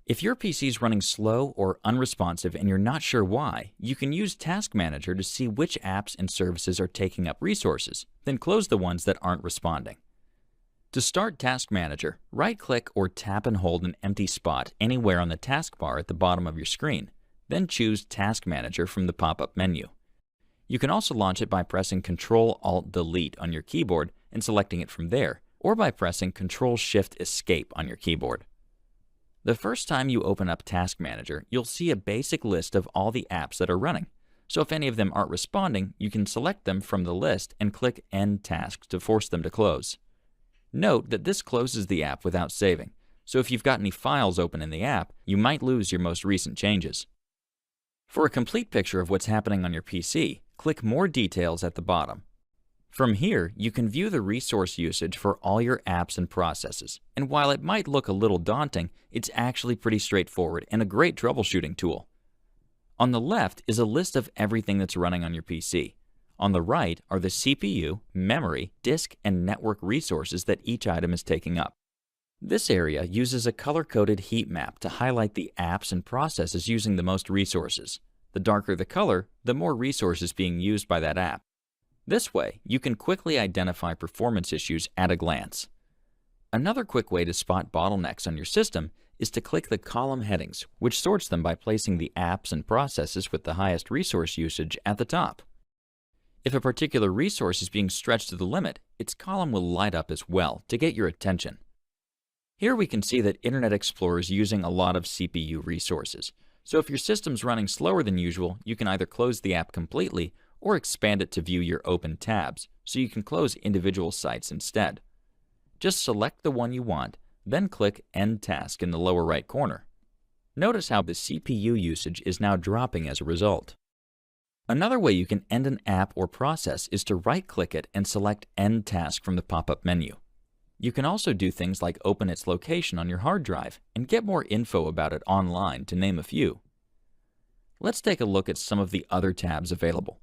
If your PC is running slow or unresponsive and you're not sure why, you can use Task Manager to see which apps and services are taking up resources, then close the ones that aren't responding. To start Task Manager, right-click or tap and hold an empty spot anywhere on the taskbar at the bottom of your screen, then choose Task Manager from the pop-up menu. You can also launch it by pressing Ctrl-Alt-Delete on your keyboard and selecting it from there, or by pressing Ctrl-Shift-Escape on your keyboard. The first time you open up Task Manager, you'll see a basic list of all the apps that are running. So if any of them aren't responding, you can select them from the list and click End Task to force them to close. Note that this closes the app without saving, so if you've got any files open in the app, you might lose your most recent changes. For a complete picture of what's happening on your PC, click More Details at the bottom. From here, you can view the resource usage for all your apps and processes, and while it might look a little daunting, it's actually pretty straightforward and a great troubleshooting tool. On the left is a list of everything that's running on your PC. On the right are the CPU, memory, disk, and network resources that each item is taking up. This area uses a color-coded heat map to highlight the apps and processes using the most resources. The darker the color, the more resources being used by that app. This way, you can quickly identify performance issues at a glance. Another quick way to spot bottlenecks on your system is to click the column headings, which sorts them by placing the apps and processes with the highest resource usage at the top. If a particular resource is being stretched to the limit, its column will light up as well to get your attention. Here we can see that Internet Explorer is using a lot of CPU resources. So if your system's running slower than usual, you can either close the app completely or expand it to view your open tabs, so you can close individual sites instead. Just select the one you want, then click End Task in the lower right corner. Notice how the CPU usage is now dropping as a result. Another way you can end an app or process is to right-click it and select End Task from the pop-up menu. You can also do things like open its location on your hard drive and get more info about it online, to name a few. Let's take a look at some of the other tabs available.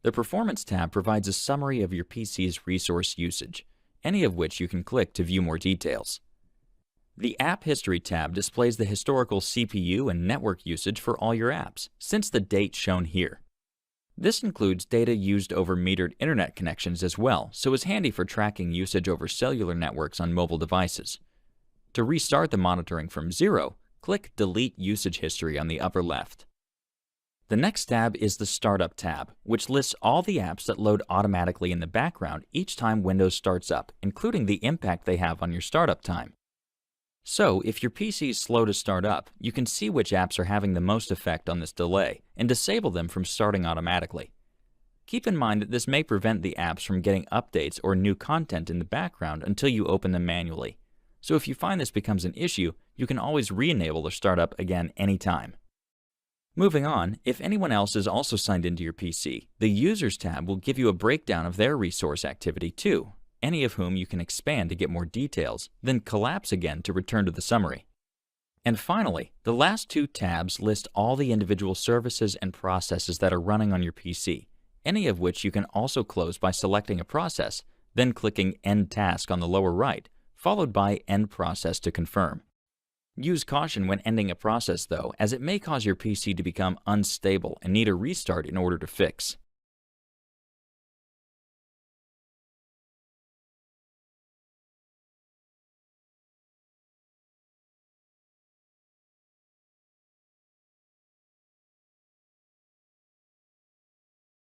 The Performance tab provides a summary of your PC's resource usage, any of which you can click to view more details. The App History tab displays the historical CPU and network usage for all your apps, since the date shown here. This includes data used over metered internet connections as well, so is handy for tracking usage over cellular networks on mobile devices. To restart the monitoring from zero, click Delete Usage History on the upper left. The next tab is the Startup tab, which lists all the apps that load automatically in the background each time Windows starts up, including the impact they have on your startup time. So, if your PC is slow to start up, you can see which apps are having the most effect on this delay and disable them from starting automatically. Keep in mind that this may prevent the apps from getting updates or new content in the background until you open them manually. So if you find this becomes an issue, you can always re-enable the startup again anytime. Moving on, if anyone else is also signed into your PC, the Users tab will give you a breakdown of their resource activity too, any of whom you can expand to get more details, then collapse again to return to the summary. And finally, the last two tabs list all the individual services and processes that are running on your PC, any of which you can also close by selecting a process, then clicking End Task on the lower right, followed by End Process to confirm. Use caution when ending a process though, as it may cause your PC to become unstable and need a restart in order to fix.